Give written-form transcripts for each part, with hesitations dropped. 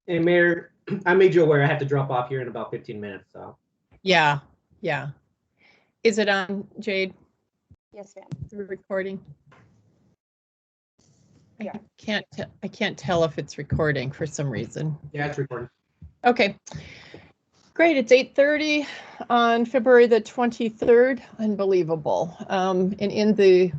And Mayor, I made you aware I have to drop off here in about 15 minutes. So. Yeah. Is it on, Jade? Yes, ma'am. The recording? Yeah. I can't tell if it's recording for some reason. Yeah, it's recording. Okay. Great. It's 8:30 on February the 23rd. Unbelievable. And in the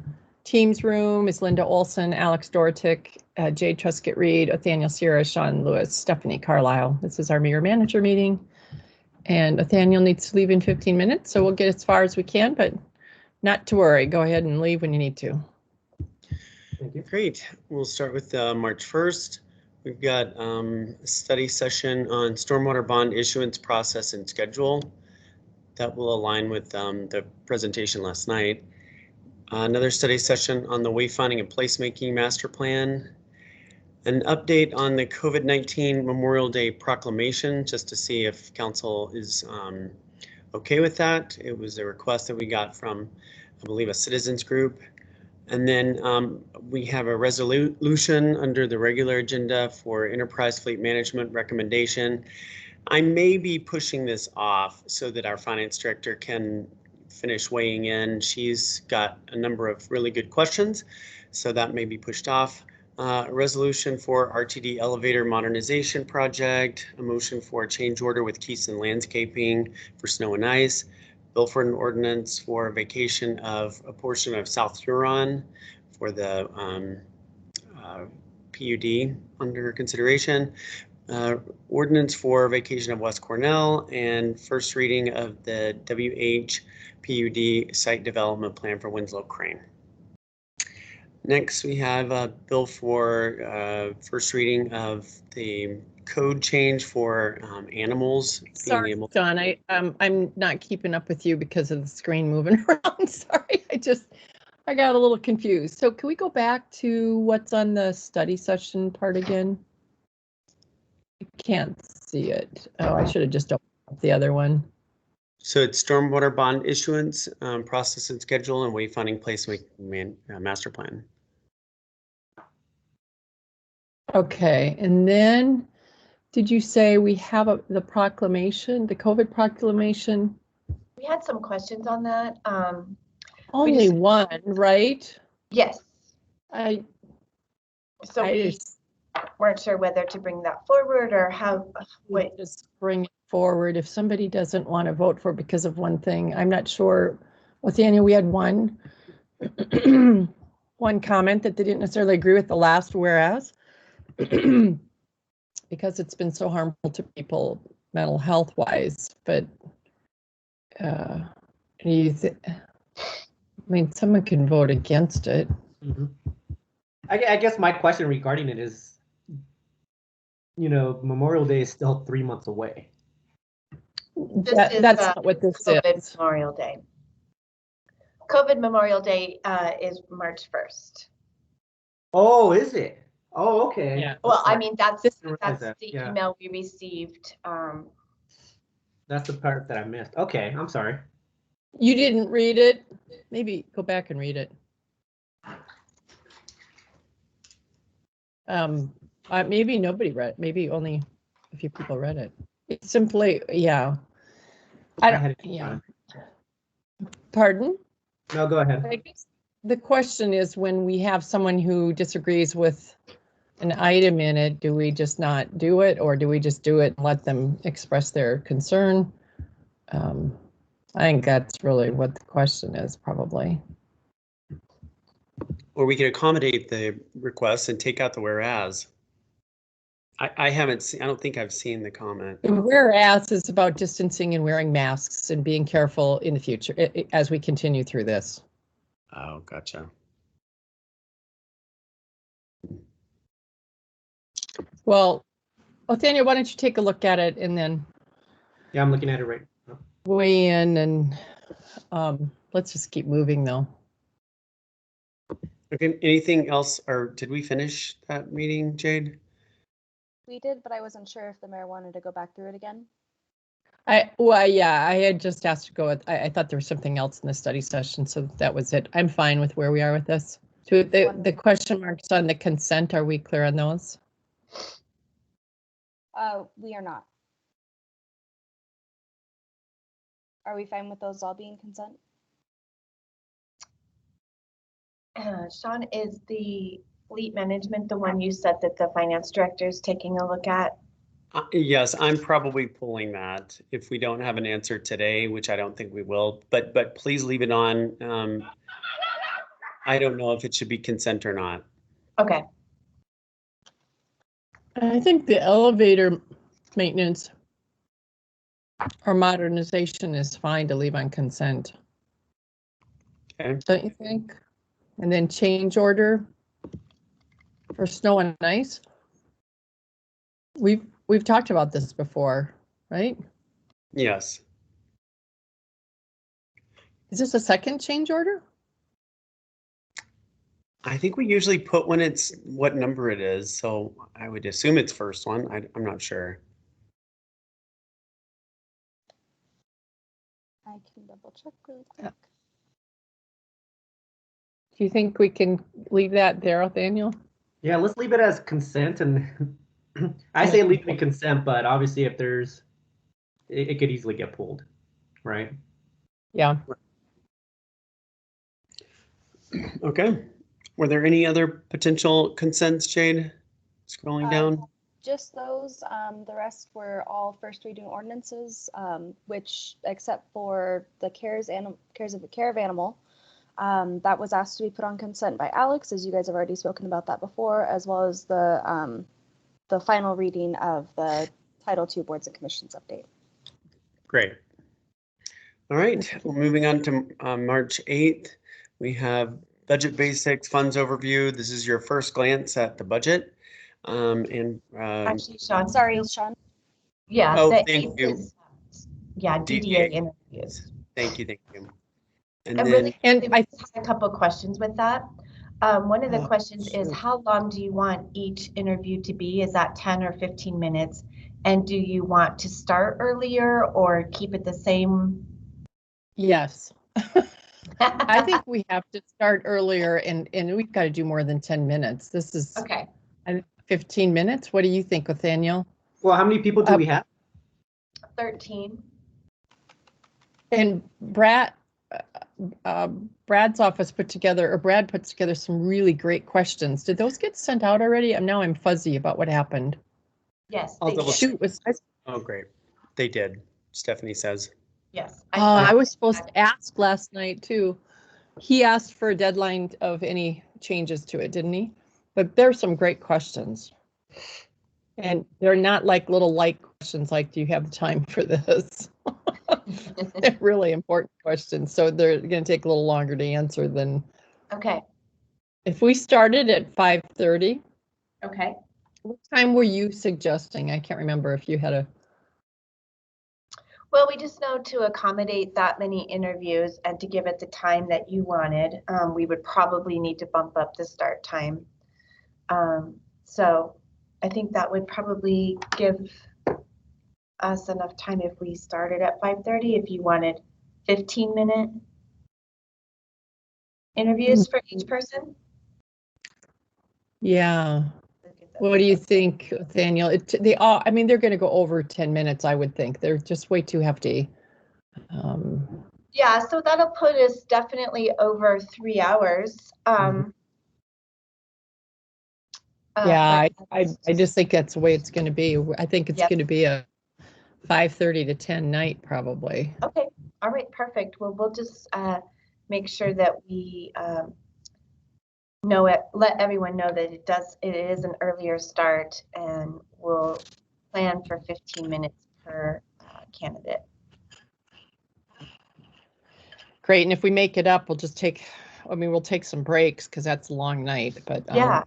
Teams room is Linda Olson, Alex Dortick, Jade Truscott-Reed, Nathaniel Sierra, Shawn Lewis, Stephanie Carlisle. This is our mayor manager meeting. And Nathaniel needs to leave in 15 minutes, so we'll get as far as we can, but not to worry. Go ahead and leave when you need to. Thank you. Great. We'll start with March 1st. We've got a study session on stormwater bond issuance process and schedule. That will align with the presentation last night. Another study session on the wayfinding and placemaking master plan. An update on the COVID-19 Memorial Day proclamation, just to see if council is okay with that. It was a request that we got from, I believe, a citizens group. And then we have a resolution under the regular agenda for enterprise fleet management recommendation. I may be pushing this off so that our finance director can finish weighing in. She's got a number of really good questions, so that may be pushed off. A resolution for RTD elevator modernization project, a motion for a change order with Keystone Landscaping for snow and ice, bill for an ordinance for vacation of a portion of South Huron for the PUD under consideration, ordinance for vacation of West Cornell, and first reading of the WH PUD site development plan for Winslow Crane. Next, we have a bill for first reading of the code change for animals. Sorry, John, I'm not keeping up with you because of the screen moving around. Sorry, I got a little confused. So can we go back to what's on the study session part again? I can't see it. Oh, I should have just opened up the other one. So it's stormwater bond issuance, process and schedule, and wayfinding placemaking master plan. Okay, and then did you say we have the proclamation, the COVID proclamation? We had some questions on that. Only one, right? Yes. I We weren't sure whether to bring that forward or how. Just bring it forward. If somebody doesn't want to vote for because of one thing, I'm not sure. Nathaniel, we had one comment that they didn't necessarily agree with the last whereas. Because it's been so harmful to people mental health wise, but I mean, someone can vote against it. Mm-hmm. I guess my question regarding it is, Memorial Day is still 3 months away. That's not what this COVID is. Memorial Day. COVID Memorial Day is March 1st. Oh, is it? Oh, okay. Yeah. Well, I mean, that's that. the email we received. That's the part that I missed. Okay, I'm sorry. You didn't read it? Maybe go back and read it. Maybe nobody read it. Maybe only a few people read it. It's simply, yeah. Yeah. Pardon? No, go ahead. I guess the question is, when we have someone who disagrees with an item in it, do we just not do it, or do we just do it and let them express their concern? I think that's really what the question is, probably. Or we could accommodate the request and take out the whereas. I haven't seen, I don't think I've seen the comment. The whereas is about distancing and wearing masks and being careful in the future as we continue through this. Oh, gotcha. Well, Nathaniel, why don't you take a look at it and then Yeah, I'm looking at it right now. weigh in, and let's just keep moving though. Okay, anything else, or did we finish that meeting, Jade? We did, but I wasn't sure if the mayor wanted to go back through it again. Yeah, I had just asked to go with, I thought there was something else in the study session, so that was it. I'm fine with where we are with this. So the question marks on the consent, are we clear on those? We are not. Are we fine with those all being consent? Shawn, is the fleet management the one you said that the finance director is taking a look at? Yes, I'm probably pulling that if we don't have an answer today, which I don't think we will, but please leave it on. I don't know if it should be consent or not. Okay, I think the elevator maintenance or modernization is fine to leave on consent. Okay. Don't you think? And then change order for snow and ice. We've talked about this before, right? Yes. Is this a second change order? I think we usually put when it's what number it is, so I would assume it's first one. I'm not sure. I can double check really quick. Do you think we can leave that there, Daniel? Yeah, let's leave it as consent, and I say leave it consent, but obviously if there's, it could easily get pulled, right? Yeah. Okay. Were there any other potential consents, Jade? Scrolling down. Just those. The rest were all first reading ordinances, which, except for the care of animal, that was asked to be put on consent by Alex, as you guys have already spoken about that before, as well as the final reading of the Title II Boards and Commissions update. Great. All right. Well, moving on to March 8th, we have budget basics, funds overview. This is your first glance at the budget. actually, Shawn. Sorry, Shawn. Yeah. Oh, the thank eighth you. is, yeah, DDA. DDA interviews. Thank you. Thank you. And And then, really, And we I- just had a couple of questions with that. One of the questions is, sure. how long do you want each interview to be? Is that 10 or 15 minutes? And do you want to start earlier or keep it the same? Yes. I think we have to start earlier, and we've got to do more than 10 minutes. This is Okay, 15 minutes. What do you think, Nathaniel? Well, how many people do we have? 13. And Brad's office put together, or Brad puts together some really great questions. Did those get sent out already? I'm fuzzy about what happened. Yes, I'll they double did. Shoot, oh, great. They did. Stephanie says. Yes. I was supposed to ask last night too. He asked for a deadline of any changes to it, didn't he? But there's some great questions. And they're not like little light questions like, do you have time for this? They're really important questions. So they're going to take a little longer to answer than Okay, if we started at 5:30. okay. What time were you suggesting? I can't remember if you had a. Well, we just know to accommodate that many interviews and to give it the time that you wanted, we would probably need to bump up the start time. So I think that would probably give us enough time if we started at 5:30, if you wanted 15-minute interviews for each person. Yeah. What do you think, Nathaniel? They all, they're going to go over 10 minutes, I would think. They're just way too hefty. Yeah, so that'll put us definitely over 3 hours. Yeah, I just think that's the way it's going to be. I think it's Yep. going to be a 5:30 to 10 night, probably. Okay, all right, perfect. Well, we'll just make sure that we know it, let everyone know that it is an earlier start, and we'll plan for 15 minutes per candidate. Great, and if we make it up, we'll just take, we'll take some breaks because that's a long night, but. Yeah.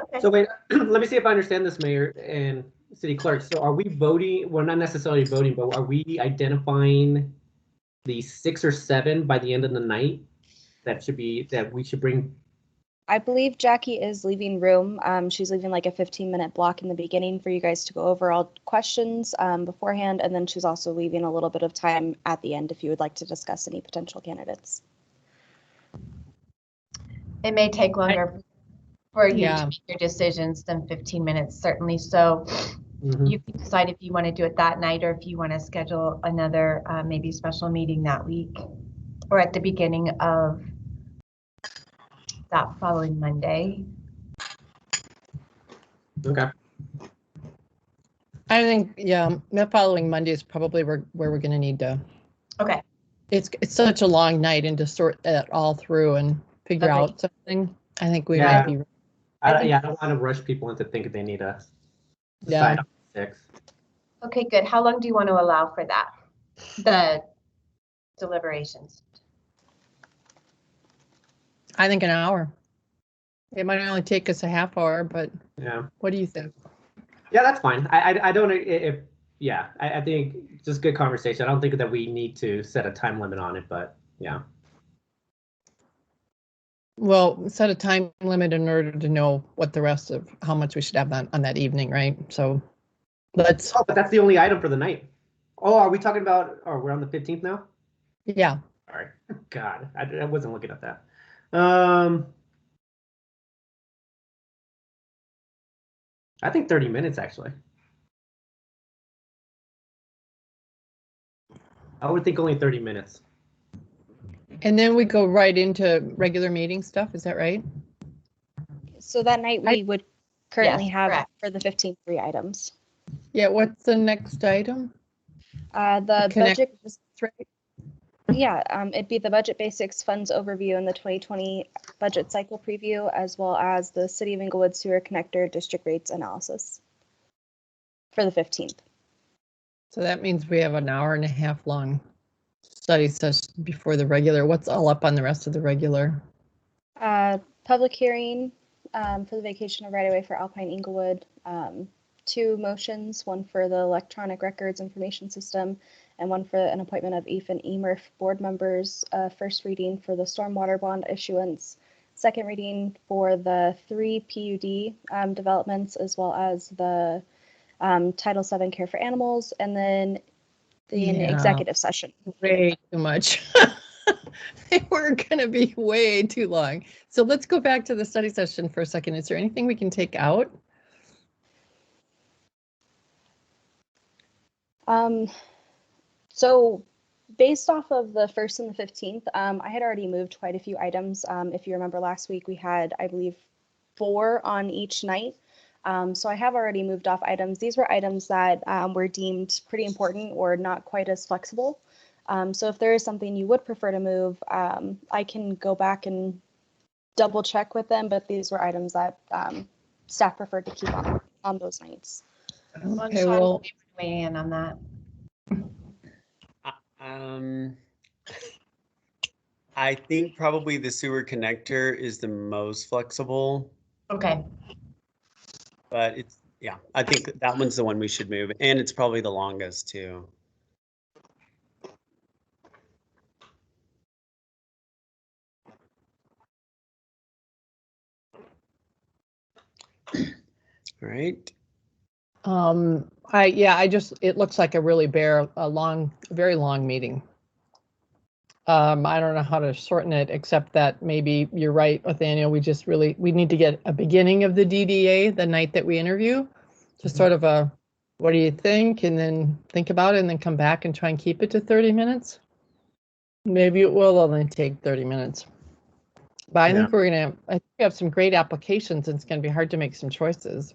Okay. So wait, let me see if I understand this, Mayor and City Clerk. So are we voting? Well, not necessarily voting, but are we identifying the 6 or 7 by the end of the night that we should bring? I believe Jackie is leaving room. She's leaving like a 15-minute block in the beginning for you guys to go over all questions beforehand, and then she's also leaving a little bit of time at the end if you would like to discuss any potential candidates. It may take longer for you Yeah. to make your decisions than 15 minutes, certainly. So Mhm. you can decide if you want to do it that night or if you want to schedule another maybe special meeting that week or at the beginning of that following Monday. Okay. I think, yeah, the following Monday is probably where we're going to need to. Okay. It's such a long night, and to sort that all through and figure Agreed. out something, I think we Yeah. might be. I think- I don't want to rush people into thinking they need to Yeah. decide on 6. Okay, good. How long do you want to allow for that? The deliberations. I think an hour. It might only take us a half hour, but Yeah. what do you think? Yeah, that's fine. I don't I think just good conversation. I don't think that we need to set a time limit on it, but yeah. Well, set a time limit in order to know what the rest of how much we should have on that evening, right? So let's. Oh, but that's the only item for the night. Oh, are we talking about? Oh, we're on the 15th now. Yeah. All right. God, I wasn't looking at that. I think 30 minutes actually. I would think only 30 minutes. And then we go right into regular meeting stuff. Is that right? So that night we would currently Yes, have correct. for the 15th 3 items. Yeah. What's the next item? The Connect- budget, right? yeah, it'd be the budget basics funds overview and the 2020 budget cycle preview, as well as the City of Inglewood sewer connector district rates analysis for the 15th. So that means we have an hour and a half long study session before the regular. What's all up on the rest of the regular? Public hearing for the vacation of right-of-way for Alpine Inglewood. 2 motions, one for the electronic records information system and one for an appointment of EAF and EMRF board members. First reading for the stormwater bond issuance. Second reading for the 3 PUD developments, as well as the Title VII care for animals, and then the executive session. Way too much. They were going to be way too long. So let's go back to the study session for a second. Is there anything we can take out? So based off of the 1st and the 15th, I had already moved quite a few items. If you remember last week, we had, I believe, 4 on each night. So I have already moved off items. These were items that were deemed pretty important or not quite as flexible. So if there is something you would prefer to move, I can go back and double check with them, but these were items that staff preferred to keep on those nights. Okay, well, Weigh in on that. I think probably the sewer connector is the most flexible, Okay. but yeah, I think that one's the one we should move, and it's probably the longest too. All right. it looks like a really very long meeting. I don't know how to shorten it, except that maybe you're right, Nathaniel. We need to get a beginning of the DDA the night that we interview, just sort of what do you think? And then think about it and then come back and try and keep it to 30 minutes. Maybe it will only take 30 minutes. But I think I think we have some great applications and it's going to be hard to make some choices.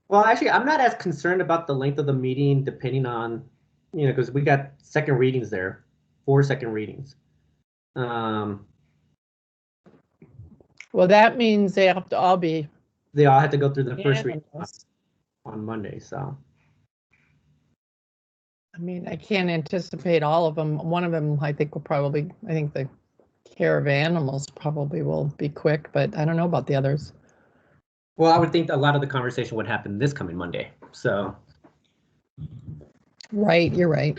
Well, actually, I'm not as concerned about the length of the meeting, depending on, because we got second readings there, 4 second readings. Well, that means they have to all be. They all had to go through the first reading unanimous. on Monday, so. I mean, I can't anticipate all of them. One of them, I think the care of animals probably will be quick, but I don't know about the others. Well, I would think a lot of the conversation would happen this coming Monday, so. Right, you're right.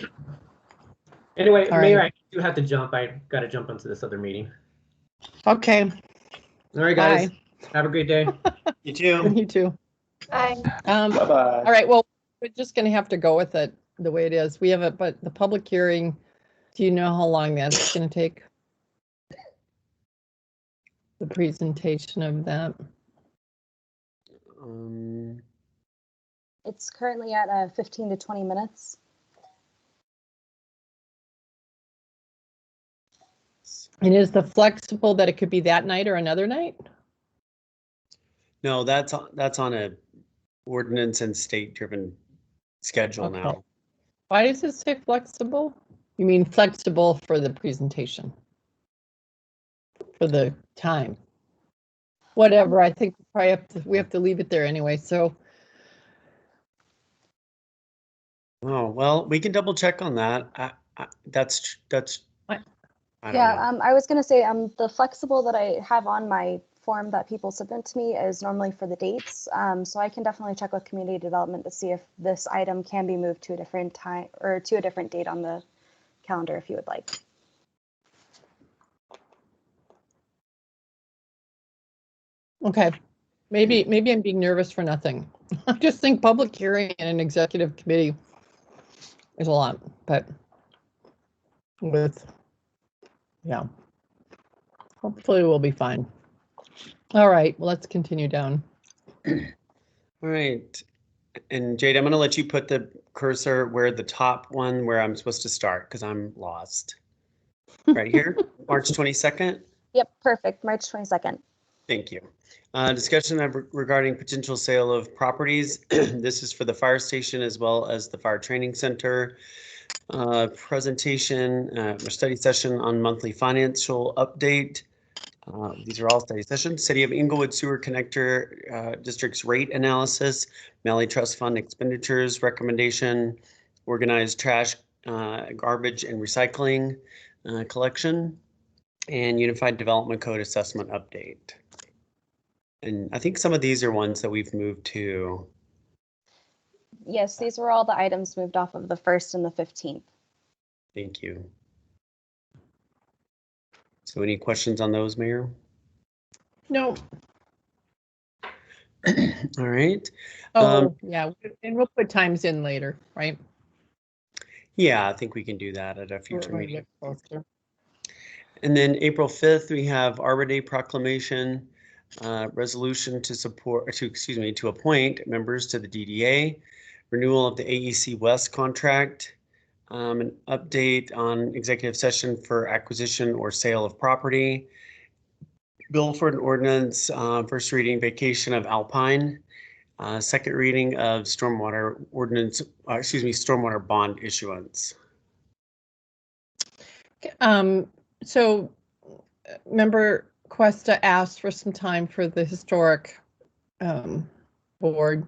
Anyway, All Mayor, right. I do have to jump. I got to jump onto this other meeting. Okay. All right, guys. Bye. Have a great day. You too. You too. Bye. Bye-bye. All right, well, we're just going to have to go with it the way it is. We have it, but the public hearing, do you know how long that's going to take? The presentation of that? It's currently at 15 to 20 minutes. And is the flexible that it could be that night or another night? No, that's on a ordinance and state-driven schedule Okay. now. Why does it say flexible? You mean flexible for the presentation? For the time? Whatever, I think we have to leave it there anyway, so. Oh, well, we can double check on that. That's What? I don't know. I was going to say the flexible that I have on my form that people submit to me is normally for the dates. So I can definitely check with community development to see if this item can be moved to a different time or to a different date on the calendar if you would like. Okay, maybe I'm being nervous for nothing. I just think public hearing and an executive committee is a lot, but yeah, hopefully we'll be fine. All right, well, let's continue down. All right. And Jade, I'm going to let you put the cursor where the top one where I'm supposed to start because I'm lost. Right here, March 22nd. Yep, perfect. March 22nd. Thank you. Discussion regarding potential sale of properties. This is for the fire station as well as the fire training center. Presentation, or study session on monthly financial update. These are all study sessions. City of Inglewood Sewer Connector District's rate analysis, Malley Trust Fund expenditures recommendation, organized trash, garbage and recycling collection, and Unified Development Code assessment update. And I think some of these are ones that we've moved to. Yes, these were all the items moved off of the 1st and the 15th. Thank you. So any questions on those, Mayor? No. All right. Oh, yeah, and we'll put times in later, right? Yeah, I think we can do that at a future We're meeting. closer. And then April 5th, we have Arbor Day proclamation, resolution to appoint members to the DDA, renewal of the AEC West contract, an update on executive session for acquisition or sale of property, bill for an ordinance, first reading vacation of Alpine, second reading of stormwater ordinance, stormwater bond issuance. So member Cuesta asked for some time for the historic board.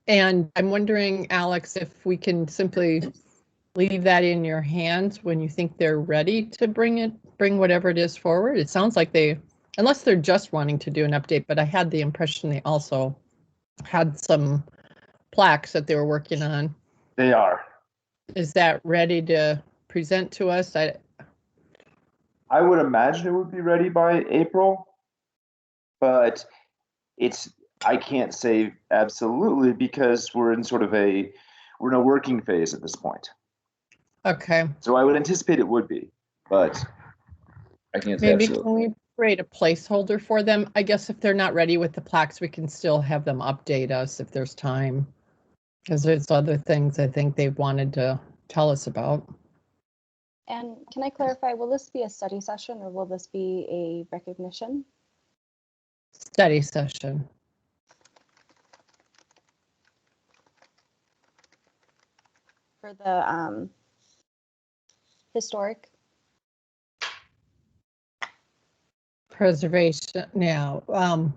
And I'm wondering, Alex, if we can simply leave that in your hands when you think they're ready to bring whatever it is forward. It sounds like unless they're just wanting to do an update, but I had the impression they also had some plaques that they were working on. They are. Is that ready to present to us? I would imagine it would be ready by April, but I can't say absolutely because we're in a working phase at this point. Okay. So I would anticipate it would be, but I can't say Maybe absolutely. can we create a placeholder for them? I guess if they're not ready with the plaques, we can still have them update us if there's time. Because there's other things I think they wanted to tell us about. And can I clarify, will this be a study session or will this be a recognition? Study session. For the historic? Preservation, now,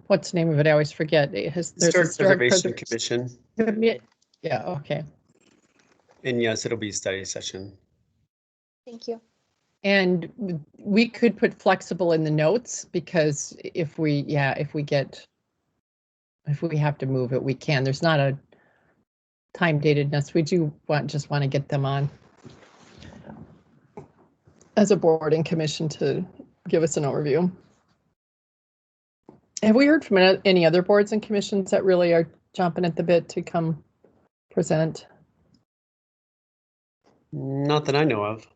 what's the name of it? I always forget. There's Historic Preservation Commission. Yeah, okay. And yes, it'll be a study session. Thank you. And we could put flexible in the notes because if we have to move it, we can. There's not a time datedness. We do just want to get them on as a board and commission to give us an overview. Have we heard from any other boards and commissions that really are chomping at the bit to come present? Not that I know of.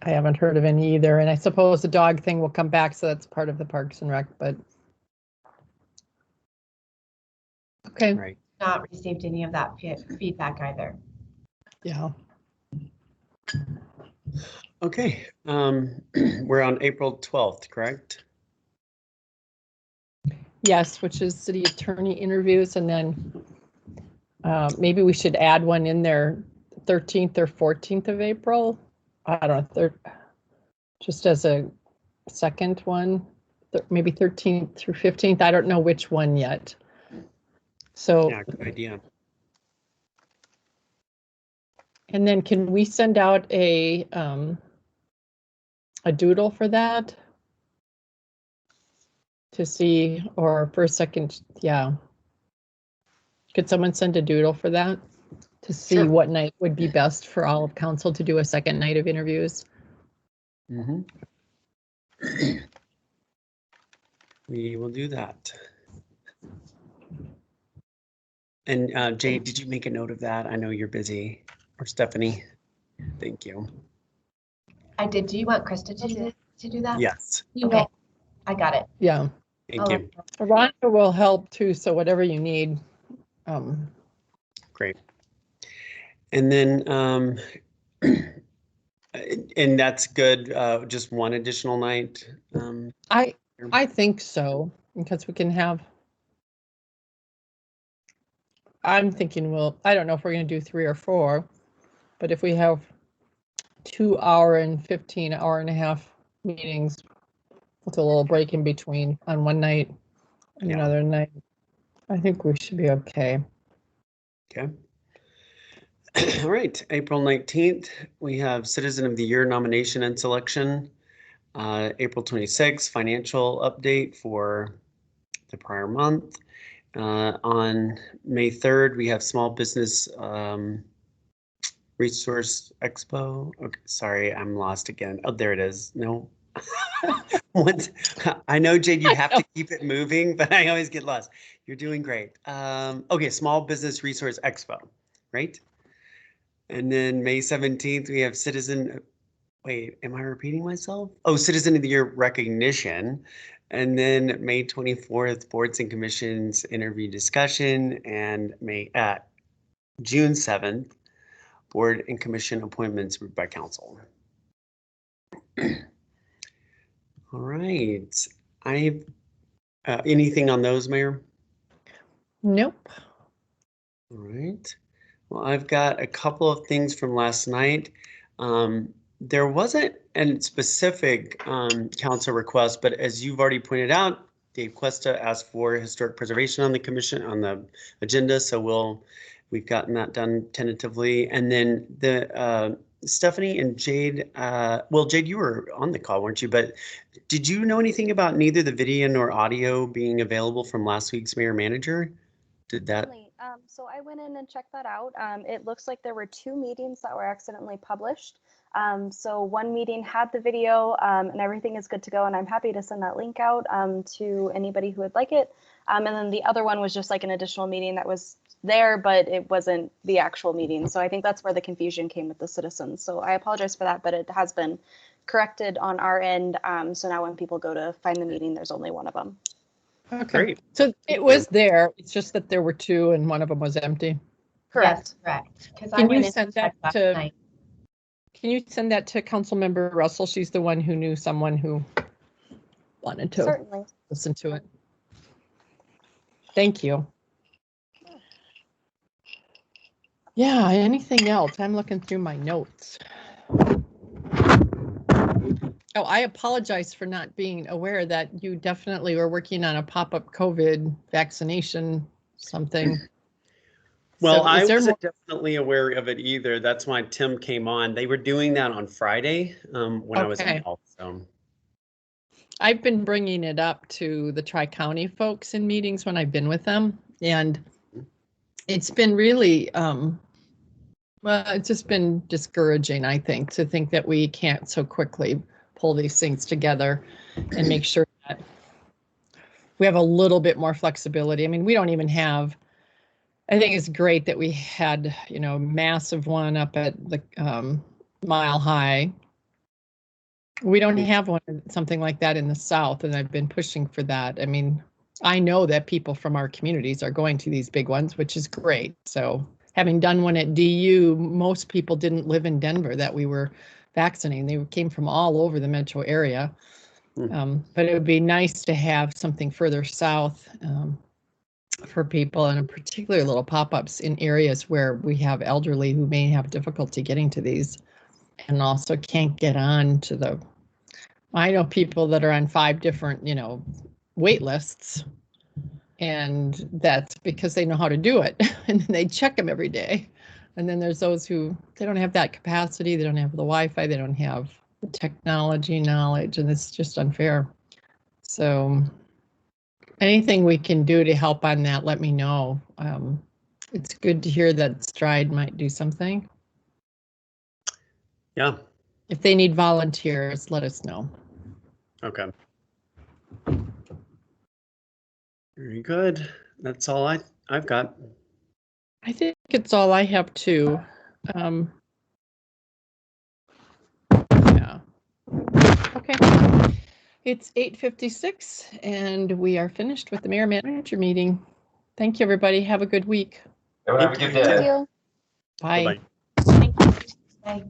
I haven't heard of any either, and I suppose the dog thing will come back, so that's part of the Parks and Rec, but Okay. Right. Not received any of that feedback either. Yeah. Okay. We're on April 12th, correct? Yes, which is city attorney interviews, and then maybe we should add one in there, 13th or 14th of April. I don't know, just as a second one, maybe 13th through 15th. I don't know which one yet. So, Yeah, good idea. and then can we send out a doodle for that? To see, or for a second, yeah. Could someone send a doodle for that? To see Sure. what night would be best for all of council to do a second night of interviews? Mm-hmm. We will do that. And Jade, did you make a note of that? I know you're busy. Or Stephanie? Thank you. I did. Do you want Krista to do that? Yes. Okay, I got it. Yeah. Thank you. Veronica will help too, so whatever you need. Great. And then, and that's good. Just one additional night. I think so, because we can have. I'm thinking I don't know if we're going to do 3 or 4, but if we have 2 hour and 15 hour and a half meetings with a little break in between on one night and another night, I think we should be okay. Okay. All right, April 19th, we have Citizen of the Year nomination and selection. April 26th, financial update for the prior month. On May 3rd, we have Small Business Resource Expo. Okay, sorry, I'm lost again. Oh, there it is. No. I know, Jade, you have to keep it moving, but I always get lost. You're doing great. Okay, Small Business Resource Expo, right? And then May 17th, we have wait, am I repeating myself? Oh, Citizen of the Year recognition. And then May 24th, Boards and Commissions interview discussion, and June 7th, Board and Commission appointments by council. All right. Anything on those, Mayor? Nope. All right. Well, I've got a couple of things from last night. There wasn't a specific council request, but as you've already pointed out, Dave Cuesta asked for historic preservation on the agenda, so we've gotten that done tentatively. And then the Stephanie and Jade, well, Jade, you were on the call, weren't you? But did you know anything about neither the video nor audio being available from last week's mayor manager? Did that? So I went in and checked that out. It looks like there were 2 meetings that were accidentally published. So one meeting had the video and everything is good to go. And I'm happy to send that link out to anybody who would like it. And then the other one was just like an additional meeting that was there, but it wasn't the actual meeting. So I think that's where the confusion came with the citizens. So I apologize for that, but it has been corrected on our end. So now when people go to find the meeting, there's only one of them. Okay. Great. So it was there. It's just that there were 2 and one of them was empty. Correct. Yes, correct. Because I Can went you in send and that checked last to? night. Can you send that to Councilmember Russell? She's the one who knew someone who wanted to Certainly. listen to it. Thank you. Yeah, anything else? I'm looking through my notes. Oh, I apologize for not being aware that you definitely were working on a pop-up COVID vaccination something. Well, So I is there wasn't more? definitely aware of it either. That's why Tim came on. They were doing that on Friday when I was Okay. involved. So I've been bringing it up to the Tri-County folks in meetings when I've been with them, and it's been really, well, it's just been discouraging, I think, to think that we can't so quickly pull these things together and make sure that we have a little bit more flexibility. I mean, we don't even have, I think it's great that we had, massive one up at the Mile High. We don't have something like that in the South, and I've been pushing for that. I mean, I know that people from our communities are going to these big ones, which is great. So having done one at DU, most people didn't live in Denver that we were vaccinating. They came from all over the metro area. But it would be nice to have something further south for people, and in particular little pop-ups in areas where we have elderly who may have difficulty getting to these and also can't get on to the, I know people that are on 5 different, wait lists, and that's because they know how to do it and they check them every day. And then there's those who, they don't have that capacity, they don't have the Wi-Fi, they don't have the technology knowledge, and it's just unfair. So anything we can do to help on that, let me know. It's good to hear that Stride might do something. Yeah. If they need volunteers, let us know. Okay. Very good. That's all I've got. I think it's all I have too. Yeah. Okay. It's 8:56 and we are finished with the mayor manager meeting. Thank you, everybody. Have a good week. Have a good Thank day. Thank you. Bye. Bye-bye. Bye.